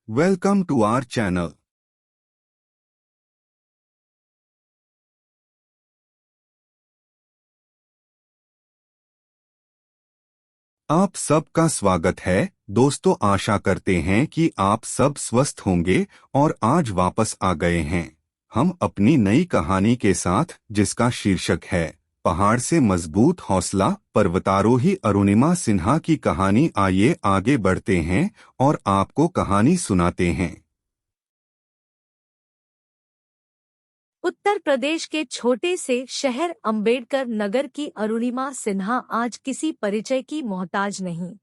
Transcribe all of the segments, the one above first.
Welcome to our channel. आप सबका स्वागत है दोस्तों। आशा करते हैं कि आप सब स्वस्थ होंगे और आज वापस आ गए हैं हम अपनी नई कहानी के साथ, जिसका शीर्षक है पहाड़ से मजबूत हौसला। पर्वतारोही अरुणिमा सिन्हा की कहानी। आइए आगे बढ़ते हैं और आपको कहानी सुनाते हैं। उत्तर प्रदेश के छोटे से शहर अंबेडकर नगर की अरुणिमा सिन्हा आज किसी परिचय की मोहताज नहीं।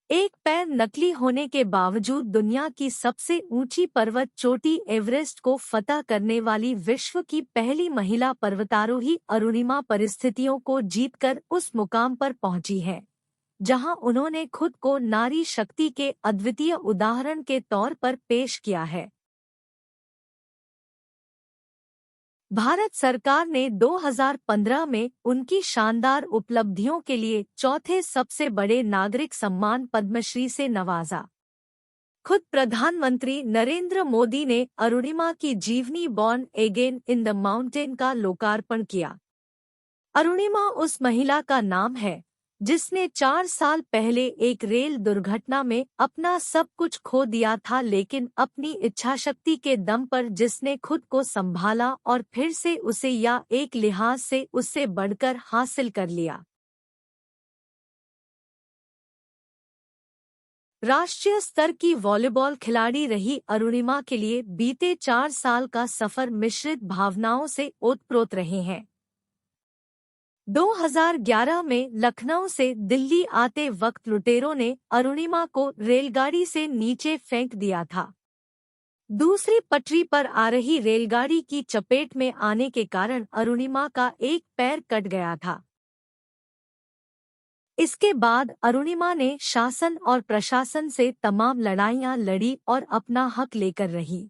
एक पैर नकली होने के बावजूद दुनिया की सबसे ऊंची पर्वत चोटी एवरेस्ट को फतह करने वाली विश्व की पहली महिला पर्वतारोही अरुणिमा परिस्थितियों को जीतकर उस मुकाम पर पहुंची है जहां उन्होंने खुद को नारी शक्ति के अद्वितीय उदाहरण के तौर पर पेश किया है। भारत सरकार ने 2015 में उनकी शानदार उपलब्धियों के लिए चौथे सबसे बड़े नागरिक सम्मान पद्मश्री से नवाजा। खुद प्रधानमंत्री नरेंद्र मोदी ने अरुणिमा की जीवनी born again in the mountain का लोकार्पण किया। अरुणिमा उस महिला का नाम है जिसने 4 साल पहले एक रेल दुर्घटना में अपना सब कुछ खो दिया था, लेकिन अपनी इच्छाशक्ति के दम पर जिसने खुद को संभाला और फिर से उसे या एक लिहाज से उससे बढ़कर हासिल कर लिया। राष्ट्रीय स्तर की वॉलीबॉल खिलाड़ी रही अरुणिमा के लिए बीते 4 साल का सफर मिश्रित भावनाओं से ओतप्रोत रहे हैं। 2011 में लखनऊ से दिल्ली आते वक्त लुटेरों ने अरुणिमा को रेलगाड़ी से नीचे फेंक दिया था। दूसरी पटरी पर आ रही रेलगाड़ी की चपेट में आने के कारण अरुणिमा का एक पैर कट गया था। इसके बाद अरुणिमा ने शासन और प्रशासन से तमाम लड़ाइयां लड़ी और अपना हक लेकर रही।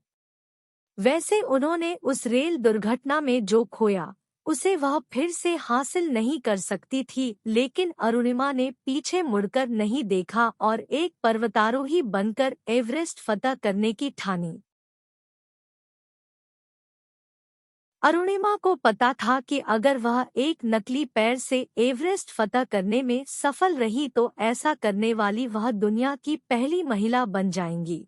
वैसे उन्होंने उस रेल दुर्घटना में जो खोया उसे वह फिर से हासिल नहीं कर सकती थी, लेकिन अरुणिमा ने पीछे मुड़कर नहीं देखा और एक पर्वतारोही बनकर एवरेस्ट फतह करने की ठानी। अरुणिमा को पता था कि अगर वह एक नकली पैर से एवरेस्ट फतह करने में सफल रही तो ऐसा करने वाली वह दुनिया की पहली महिला बन जाएंगी।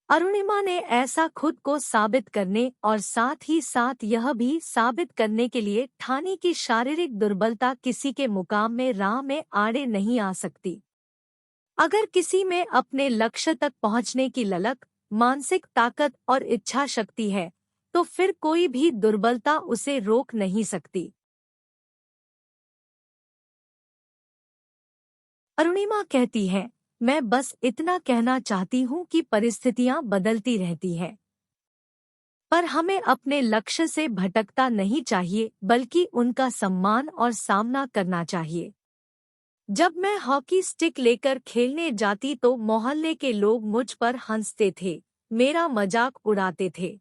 अरुणिमा ने ऐसा खुद को साबित करने और साथ ही साथ यह भी साबित करने के लिए ठानी की शारीरिक दुर्बलता किसी के मुकाम में राह में आड़े नहीं आ सकती। अगर किसी में अपने लक्ष्य तक पहुंचने की ललक, मानसिक ताकत और इच्छा शक्ति है तो फिर कोई भी दुर्बलता उसे रोक नहीं सकती। अरुणिमा कहती है, मैं बस इतना कहना चाहती हूँ कि परिस्थितियाँ बदलती रहती हैं, पर हमें अपने लक्ष्य से भटकता नहीं चाहिए बल्कि उनका सम्मान और सामना करना चाहिए। जब मैं हॉकी स्टिक लेकर खेलने जाती तो मोहल्ले के लोग मुझ पर हंसते थे, मेरा मजाक उड़ाते थे।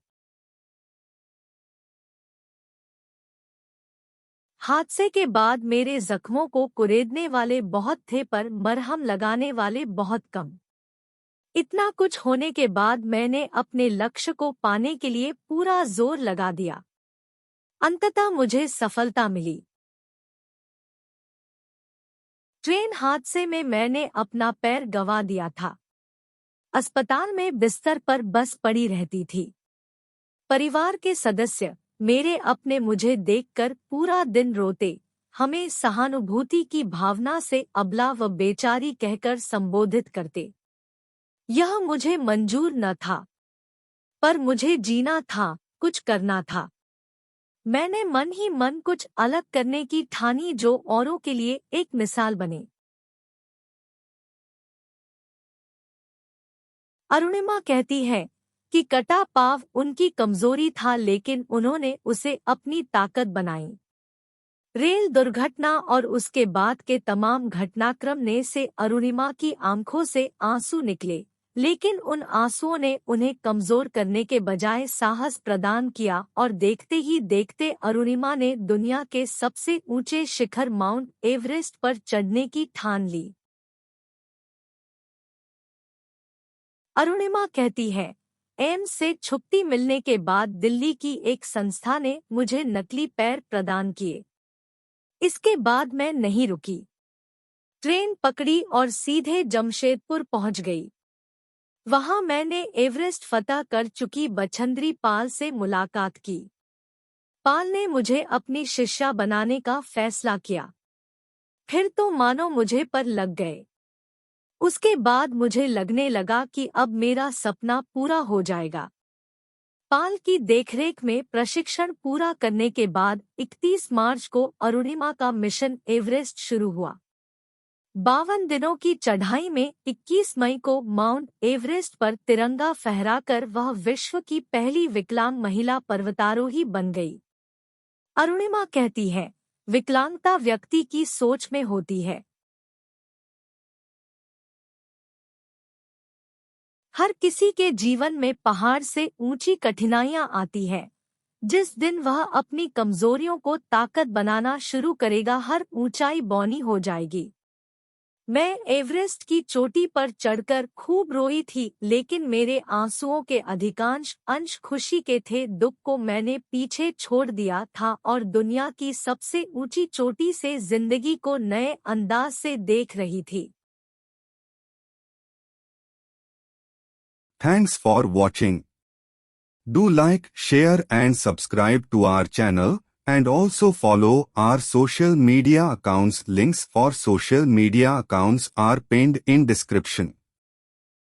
हादसे के बाद मेरे जख्मों को कुरेदने वाले बहुत थे पर मरहम लगाने वाले बहुत कम। इतना कुछ होने के बाद मैंने अपने लक्ष्य को पाने के लिए पूरा जोर लगा दिया। अंततः मुझे सफलता मिली। ट्रेन हादसे में मैंने अपना पैर गंवा दिया था। अस्पताल में बिस्तर पर बस पड़ी रहती थी। परिवार के सदस्य मेरे अपने मुझे देखकर पूरा दिन रोते, हमें सहानुभूति की भावना से अबला व बेचारी कहकर संबोधित करते। यह मुझे मंजूर न था, पर मुझे जीना था, कुछ करना था। मैंने मन ही मन कुछ अलग करने की ठानी जो औरों के लिए एक मिसाल बने। अरुणिमा कहती है कि कटा पांव उनकी कमजोरी था, लेकिन उन्होंने उसे अपनी ताकत बनाई। रेल दुर्घटना और उसके बाद के तमाम घटनाक्रम ने से अरुणिमा की आंखों से आंसू निकले, लेकिन उन आंसुओं ने उन्हें कमजोर करने के बजाय साहस प्रदान किया और देखते ही देखते अरुणिमा ने दुनिया के सबसे ऊंचे शिखर माउंट एवरेस्ट पर चढ़ने की ठान ली। अरुणिमा कहती है, एम्स से छुट्टी मिलने के बाद दिल्ली की एक संस्था ने मुझे नकली पैर प्रदान किए। इसके बाद मैं नहीं रुकी। ट्रेन पकड़ी और सीधे जमशेदपुर पहुंच गई। वहां मैंने एवरेस्ट फतह कर चुकी बछंद्री पाल से मुलाकात की। पाल ने मुझे अपनी शिष्या बनाने का फैसला किया। फिर तो मानो मुझे पर लग गए। उसके बाद मुझे लगने लगा कि अब मेरा सपना पूरा हो जाएगा। पाल की देखरेख में प्रशिक्षण पूरा करने के बाद 31 मार्च को अरुणिमा का मिशन एवरेस्ट शुरू हुआ। 52 दिनों की चढ़ाई में 21 मई को माउंट एवरेस्ट पर तिरंगा फहराकर वह विश्व की पहली विकलांग महिला पर्वतारोही बन गई। अरुणिमा कहती है, विकलांगता व्यक्ति की सोच में होती है। हर किसी के जीवन में पहाड़ से ऊंची कठिनाइयां आती है। जिस दिन वह अपनी कमजोरियों को ताकत बनाना शुरू करेगा, हर ऊंचाई बौनी हो जाएगी। मैं एवरेस्ट की चोटी पर चढ़कर खूब रोई थी, लेकिन मेरे आंसुओं के अधिकांश अंश खुशी के थे। दुख को मैंने पीछे छोड़ दिया था और दुनिया की सबसे ऊंची चोटी से जिंदगी को नए अंदाज से देख रही थी। Thanks for watching. Do like, share and subscribe to our channel and also follow our social media accounts. Links for social media accounts are pinned in description.